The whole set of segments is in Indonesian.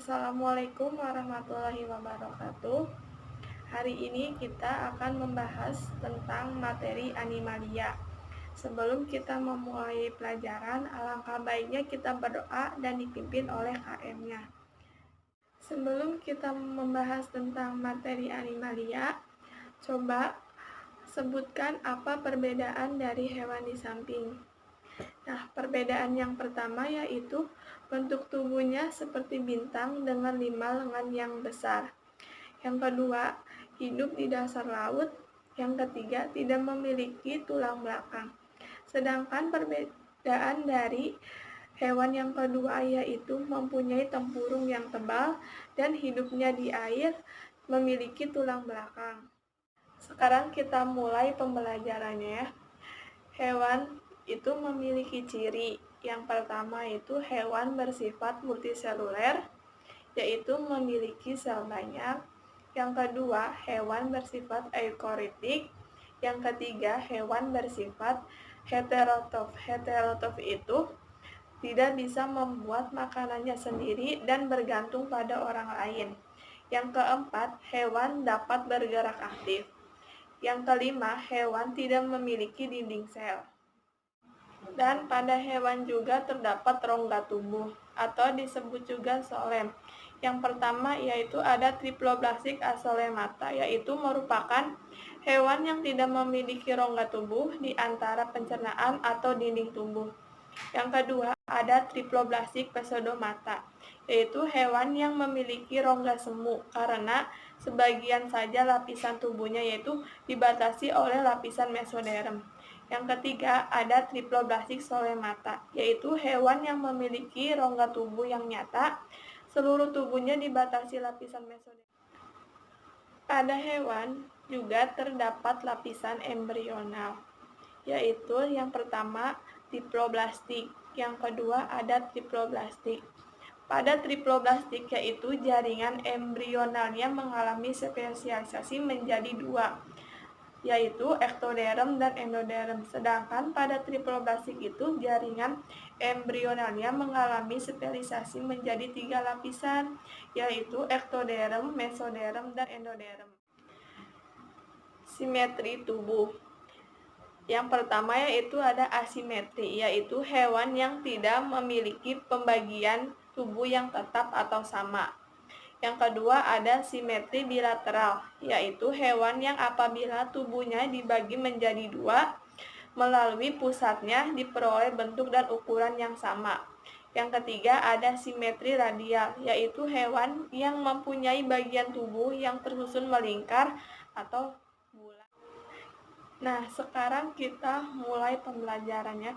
Assalamualaikum warahmatullahi wabarakatuh. Hari ini kita akan membahas tentang materi animalia. Sebelum kita memulai pelajaran, alangkah baiknya kita berdoa dan dipimpin oleh KM-nya. Sebelum kita membahas tentang materi animalia, coba sebutkan apa perbedaan dari hewan di samping. Nah, perbedaan yang pertama yaitu bentuk tubuhnya seperti bintang dengan 5 lengan yang besar. Yang kedua, hidup di dasar laut. Yang ketiga, tidak memiliki tulang belakang. Sedangkan perbedaan dari hewan yang kedua yaitu mempunyai tempurung yang tebal dan hidupnya di air, memiliki tulang belakang. Sekarang kita mulai pembelajarannya ya. Hewan itu memiliki ciri. Yang pertama itu hewan bersifat multiseluler, yaitu memiliki sel banyak. Yang kedua, hewan bersifat eukariot. Yang ketiga, hewan bersifat heterotrof. Heterotrof itu tidak bisa membuat makanannya sendiri dan bergantung pada orang lain. Yang keempat, hewan dapat bergerak aktif. Yang kelima, hewan tidak memiliki dinding sel. Dan pada hewan juga terdapat rongga tubuh atau disebut juga solen. Yang pertama yaitu ada Triploblastic asolemata, yaitu merupakan hewan yang tidak memiliki rongga tubuh di antara pencernaan atau dinding tubuh. Yang kedua ada Triploblastic pseudomata, yaitu hewan yang memiliki rongga semu karena sebagian saja lapisan tubuhnya yaitu dibatasi oleh lapisan mesoderm. Yang ketiga ada Triploblastic solemata, yaitu hewan yang memiliki rongga tubuh yang nyata, seluruh tubuhnya dibatasi lapisan mesoderm. Pada hewan juga terdapat lapisan embrional, yaitu yang pertama triploblastik, yang kedua ada triploblastik. Pada triploblastik yaitu jaringan embrionalnya mengalami spesialisasi menjadi dua, yaitu ektoderm dan endoderm. Sedangkan pada triploblastik itu jaringan embrionalnya mengalami spesialisasi menjadi 3 lapisan, yaitu ektoderm, mesoderm, dan endoderm. Simetri tubuh. Yang pertama yaitu ada asimetri, yaitu hewan yang tidak memiliki pembagian tubuh yang tetap atau sama. Yang kedua ada simetri bilateral, yaitu hewan yang apabila tubuhnya dibagi menjadi dua, melalui pusatnya diperoleh bentuk dan ukuran yang sama. Yang ketiga ada simetri radial, yaitu hewan yang mempunyai bagian tubuh yang tersusun melingkar atau bulat. Nah, sekarang kita mulai pembelajarannya.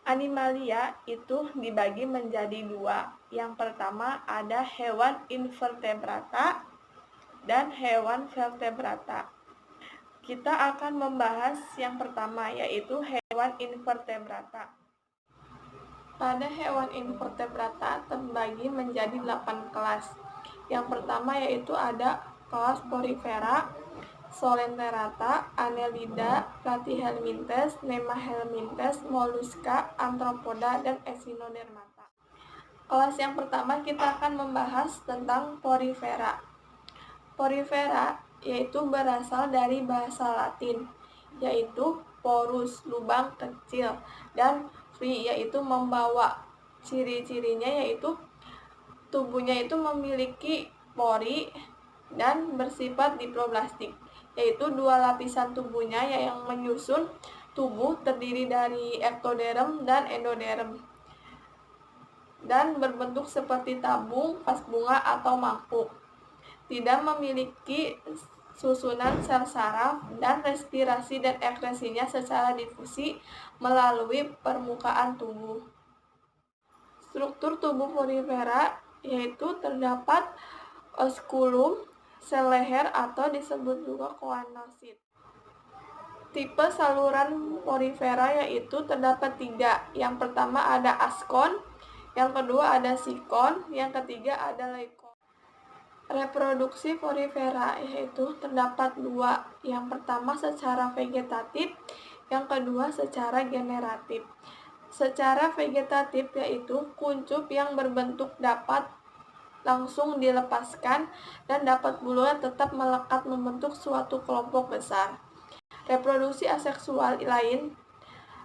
Animalia itu dibagi menjadi dua. Yang pertama ada hewan invertebrata dan hewan vertebrata. Kita akan membahas yang pertama yaitu hewan invertebrata. Pada hewan invertebrata terbagi menjadi 8 kelas. Yang pertama yaitu ada kelas Porifera, Coelenterata, Annelida, Platyhelminthes, Nemahelminthes, Mollusca, Arthropoda, dan Echinodermata. Kelas yang pertama kita akan membahas tentang Porifera. Porifera yaitu berasal dari bahasa Latin, yaitu porus, lubang kecil, dan free yaitu membawa. Ciri-cirinya yaitu tubuhnya itu memiliki pori dan bersifat diploblastik, yaitu dua lapisan tubuhnya yang menyusun tubuh terdiri dari ektoderm dan endoderm, dan berbentuk seperti tabung, vas bunga, atau mangkuk. Tidak memiliki susunan sel saraf, dan respirasi dan ekskresinya secara difusi melalui permukaan tubuh. Struktur tubuh Porifera yaitu terdapat osculum, sel leher atau disebut juga choanocyte. Tipe saluran Porifera yaitu terdapat 3. Yang pertama ada askon, yang kedua ada sikon, yang ketiga ada leikon. Reproduksi Porifera yaitu terdapat 2. Yang pertama secara vegetatif, yang kedua secara generatif. Secara vegetatif yaitu kuncup yang berbentuk dapat langsung dilepaskan dan dapat bulunya tetap melekat membentuk suatu kelompok besar. Reproduksi aseksual lain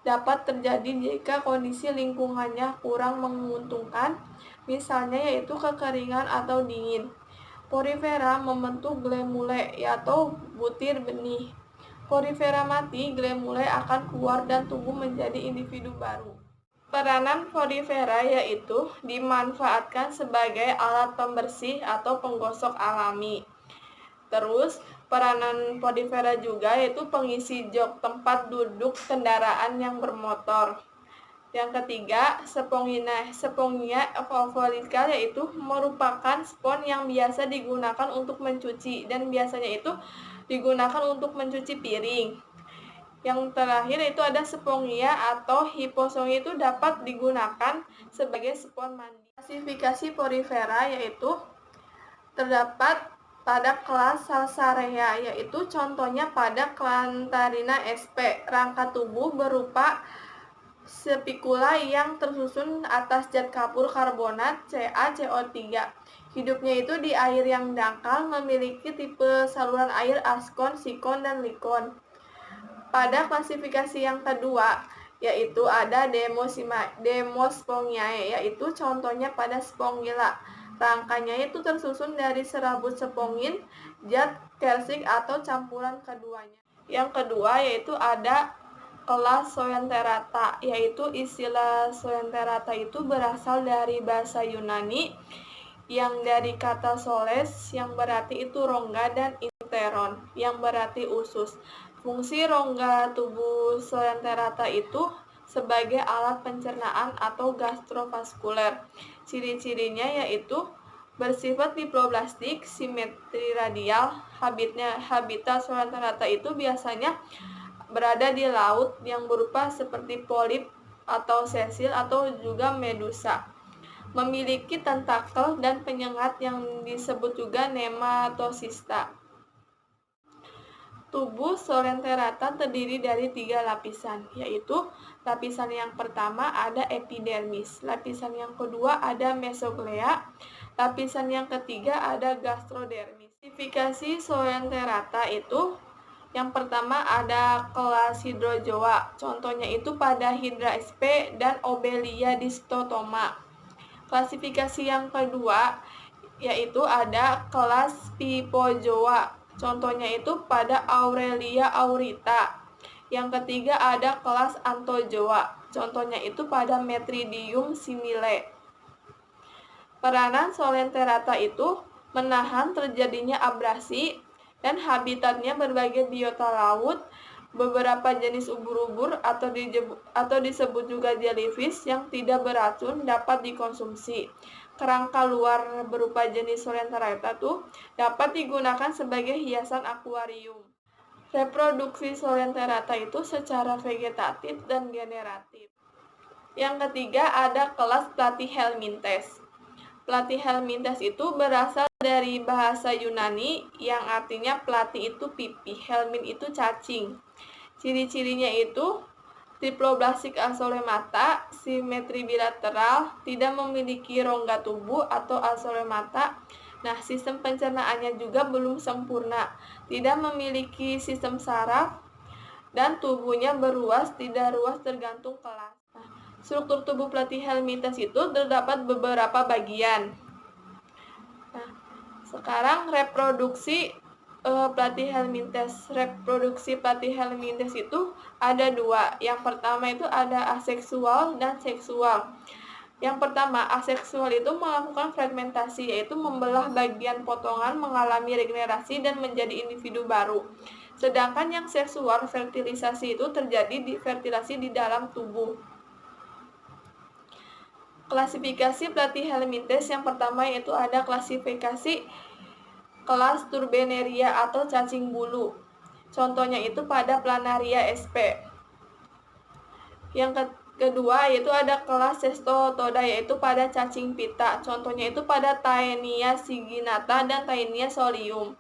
dapat terjadi jika kondisi lingkungannya kurang menguntungkan, misalnya yaitu kekeringan atau dingin. Porifera membentuk glemule atau butir benih. Porifera mati, glemule akan keluar dan tumbuh menjadi individu baru. Peranan porifera yaitu dimanfaatkan sebagai alat pembersih atau penggosok alami. Terus, peranan porifera juga yaitu pengisi jok tempat duduk kendaraan yang bermotor. Yang ketiga, Spongia ovovivical yaitu merupakan spons yang biasa digunakan untuk mencuci dan biasanya itu digunakan untuk mencuci piring. Yang terakhir itu ada Spongia atau Hypospongia itu dapat digunakan sebagai spons mandi. Klasifikasi porifera yaitu terdapat pada kelas Salsarea, yaitu contohnya pada Clantarina sp. Rangka tubuh berupa spikula yang tersusun atas zat kapur karbonat CaCO3. Hidupnya itu di air yang dangkal, memiliki tipe saluran air askon, sikon, dan likon. Pada klasifikasi yang kedua, yaitu ada Demospongiae, yaitu contohnya pada Spongilla. Rangkanya itu tersusun dari serabut spongin, zat kalsik atau campuran keduanya. Yang kedua yaitu ada kelas Zoanthera, yaitu istilah Zoanthera itu berasal dari bahasa Yunani yang dari kata soles yang berarti itu rongga dan interon yang berarti usus. Fungsi rongga tubuh Zoanthera itu sebagai alat pencernaan atau gastrovaskuler. Ciri-cirinya yaitu bersifat diploblastik, simetri radial. Habitat Zoanthera itu biasanya berada di laut yang berupa seperti polip atau sesil atau juga medusa. Memiliki tentakel dan penyengat yang disebut juga nematosista. Tubuh Zoanthera terdiri dari 3 lapisan, yaitu lapisan yang pertama ada epidermis, lapisan yang kedua ada mesoglea, lapisan yang ketiga ada gastrodermis. Klasifikasi Zoanthera itu yang pertama ada kelas Hydrozoa, contohnya itu pada Hydra sp. Dan Obelia distotoma. Klasifikasi yang kedua yaitu ada kelas Pipozoa, contohnya itu pada Aurelia aurita. Yang ketiga ada kelas Anthozoa, contohnya itu pada Metridium simile. Peranan Zoanthera itu menahan terjadinya abrasi dan habitatnya berbagai biota laut. Beberapa jenis ubur-ubur atau disebut juga jellyfish yang tidak beracun dapat dikonsumsi. Kerangka luar berupa jenis Zoanthera itu dapat digunakan sebagai hiasan akuarium. Reproduksi Zoanthera itu secara vegetatif dan generatif. Yang ketiga ada kelas Platyhelminthes. Platyhelminthes itu berasal dari bahasa Yunani yang artinya platy itu pipi, helmin itu cacing. Ciri-cirinya itu diploblastik azolemata, simetri bilateral, tidak memiliki rongga tubuh atau azolemata. Nah, sistem pencernaannya juga belum sempurna, tidak memiliki sistem saraf, dan tubuhnya beruas, tidak ruas tergantung kelas. Nah, struktur tubuh Platyhelminthes itu terdapat beberapa bagian. Nah, sekarang reproduksi Platyhelminthes. Reproduksi Platyhelminthes itu ada 2. Yang pertama itu ada aseksual dan seksual. Yang pertama, aseksual itu melakukan fragmentasi, yaitu membelah bagian potongan, mengalami regenerasi dan menjadi individu baru. Sedangkan yang seksual, fertilisasi itu terjadi di fertilasi di dalam tubuh. Klasifikasi Platyhelminthes yang pertama yaitu ada klasifikasi kelas Turbeneria atau cacing bulu. Contohnya itu pada Planaria sp. Yang kedua yaitu ada kelas Cestotoda yaitu pada cacing pita. Contohnya itu pada Taenia siginata dan Taenia solium.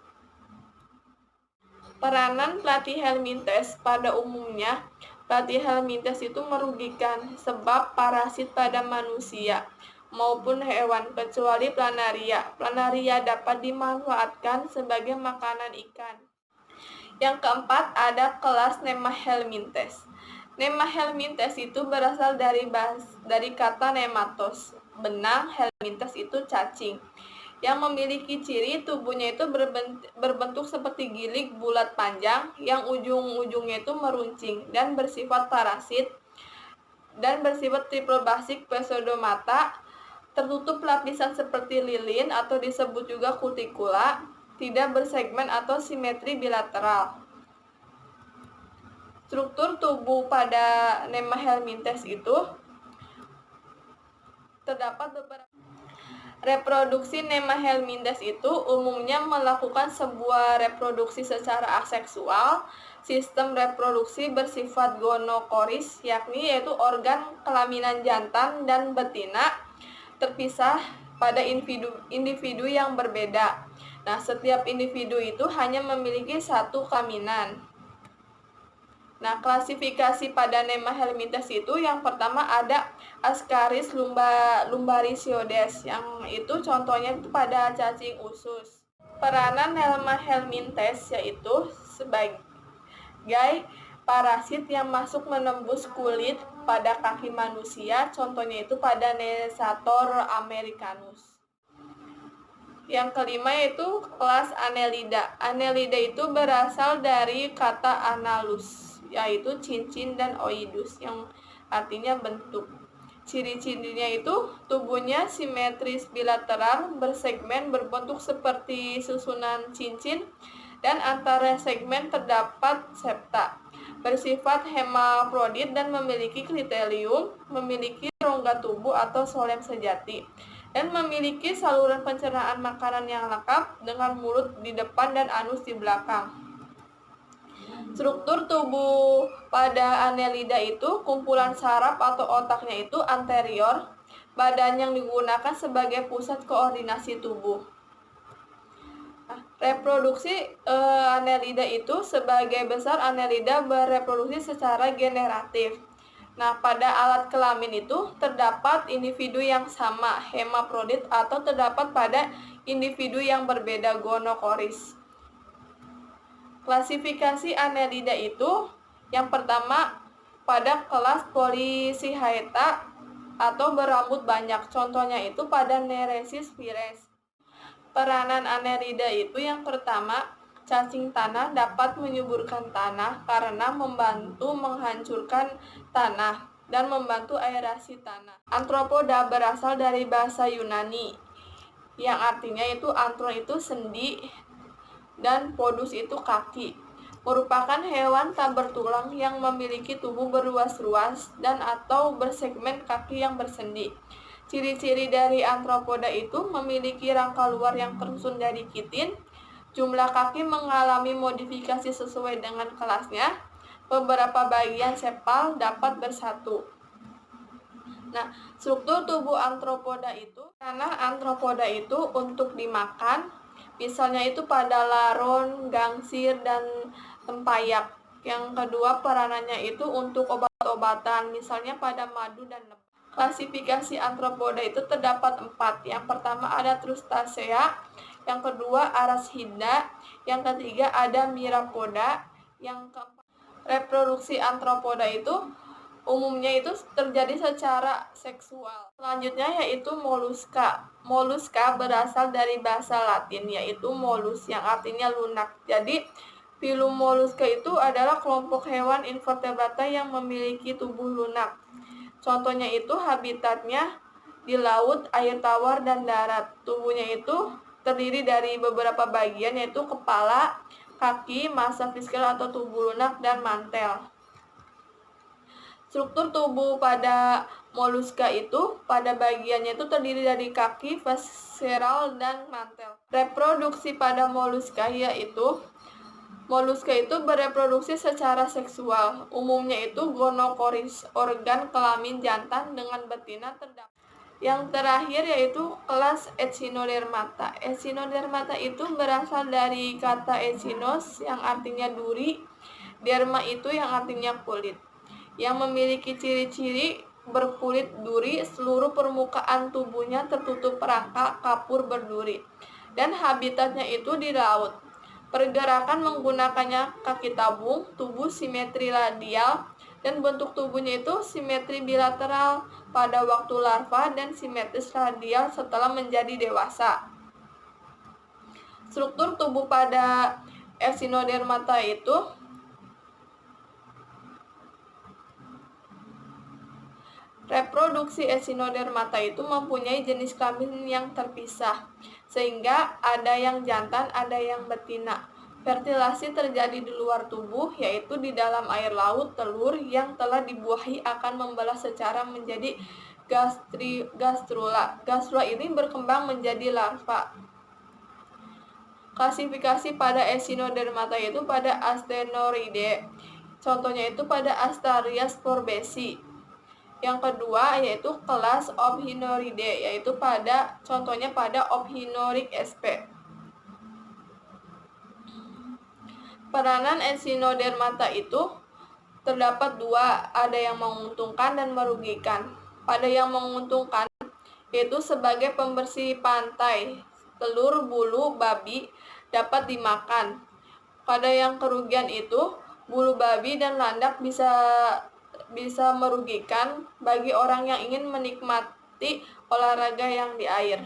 Peranan Platyhelminthes pada umumnya, Platyhelminthes itu merugikan sebab parasit pada manusia. maupun hewan, kecuali planaria. Planaria dapat dimanfaatkan sebagai makanan ikan. Yang keempat ada kelas Nemahelminthes. Nemahelminthes itu berasal dari kata nematos, benang, helminthes itu cacing, yang memiliki ciri tubuhnya itu berbentuk seperti gilik bulat panjang yang ujung-ujungnya itu meruncing dan bersifat parasit dan bersifat triplobasik pseudomata, tertutup lapisan seperti lilin atau disebut juga kutikula, tidak bersegmen atau simetri bilateral. Struktur tubuh pada Nemahelminthes itu terdapat beberapa. Reproduksi Nemahelminthes itu umumnya melakukan sebuah reproduksi secara aseksual. Sistem reproduksi bersifat gonokoris, yakni yaitu organ kelaminan jantan dan betina terpisah pada individu yang berbeda. Nah, setiap individu itu hanya memiliki satu kelamin. Nah, klasifikasi pada Nemahelminthes itu yang pertama ada Ascaris lumbaricioides, yang itu contohnya itu pada cacing usus. Peranan Nemahelminthes yaitu sebagai parasit yang masuk menembus kulit pada kaki manusia, contohnya itu pada Nesator americanus. Yang kelima yaitu kelas Annelida. Annelida itu berasal dari kata analus, yaitu cincin, dan oidus yang artinya bentuk. Ciri-cirinya itu tubuhnya simetris bilateral, bersegmen, berbentuk seperti susunan cincin, dan antara segmen terdapat septa. Bersifat hemafrodit dan memiliki klitelium, memiliki rongga tubuh atau solem sejati, dan memiliki saluran pencernaan makanan yang lengkap dengan mulut di depan dan anus di belakang. Struktur tubuh pada Annelida itu kumpulan saraf atau otaknya itu anterior, badan yang digunakan sebagai pusat koordinasi tubuh. Nah, reproduksi Annelida itu sebagai besar Annelida bereproduksi secara generatif. Nah, pada alat kelamin itu terdapat individu yang sama, hemafrodit, atau terdapat pada individu yang berbeda, gonokoris. Klasifikasi Annelida itu yang pertama pada kelas Polychaeta atau berambut banyak, contohnya itu pada Nereis pires. Peranan Annelida itu yang pertama, cacing tanah dapat menyuburkan tanah karena membantu menghancurkan tanah dan membantu aerasi tanah. Anthropoda berasal dari bahasa Yunani yang artinya itu anthro itu sendi dan podus itu kaki. Merupakan hewan tak bertulang yang memiliki tubuh berruas-ruas dan atau bersegmen kaki yang bersendi. Ciri-ciri dari anthropoda itu memiliki rangka luar yang tersusun dari kitin. Jumlah kaki mengalami modifikasi sesuai dengan kelasnya. Beberapa bagian sepal dapat bersatu. Nah, struktur tubuh anthropoda itu, karena anthropoda itu untuk dimakan, misalnya itu pada laron, gangsir, dan tempayak. Yang kedua, peranannya itu untuk obat-obatan, misalnya pada madu dan lebah. Klasifikasi anthropoda itu terdapat 4. Yang pertama ada Trustacea, yang kedua Arashida, yang ketiga ada Myriapoda, yang keempat. Reproduksi anthropoda itu umumnya itu terjadi secara seksual. Selanjutnya yaitu moluska. Moluska berasal dari bahasa Latin yaitu molus yang artinya lunak. Jadi filum moluska itu adalah kelompok hewan invertebrata yang memiliki tubuh lunak. Contohnya itu habitatnya di laut, air tawar, dan darat. Tubuhnya itu terdiri dari beberapa bagian yaitu kepala, kaki, massa fiskal atau tubuh lunak, dan mantel. Struktur tubuh pada moluska itu pada bagiannya itu terdiri dari kaki, visceral, dan mantel. Reproduksi pada moluska yaitu moluska itu bereproduksi secara seksual. Umumnya itu gonokoris, organ kelamin jantan dengan betina terdapat. Yang terakhir yaitu kelas Echinodermata. Echinodermata itu berasal dari kata echinos yang artinya duri, derma itu yang artinya kulit, yang memiliki ciri-ciri berkulit duri, seluruh permukaan tubuhnya tertutup perangkap kapur berduri, dan habitatnya itu di laut. Pergerakan menggunakannya kaki tabung, tubuh simetri radial, dan bentuk tubuhnya itu simetri bilateral pada waktu larva dan simetris radial setelah menjadi dewasa. Struktur tubuh pada Echinodermata itu reproduksi Echinodermata itu mempunyai jenis kelamin yang terpisah, sehingga ada yang jantan, ada yang betina. Fertilasi terjadi di luar tubuh, yaitu di dalam air laut. Telur yang telah dibuahi akan membelah secara menjadi gastrula. Gastrula ini berkembang menjadi larva. Klasifikasi pada Echinodermata itu pada Astenoridae. Contohnya itu pada Astaria sporbesi. Yang kedua yaitu kelas Ophignoridae, yaitu contohnya pada Ophignoric sp. Peranan Echinodermata itu terdapat dua, ada yang menguntungkan dan merugikan. Pada yang menguntungkan yaitu sebagai pembersih pantai, telur bulu babi dapat dimakan. Pada yang kerugian itu, bulu babi dan landak bisa merugikan bagi orang yang ingin menikmati olahraga yang di air.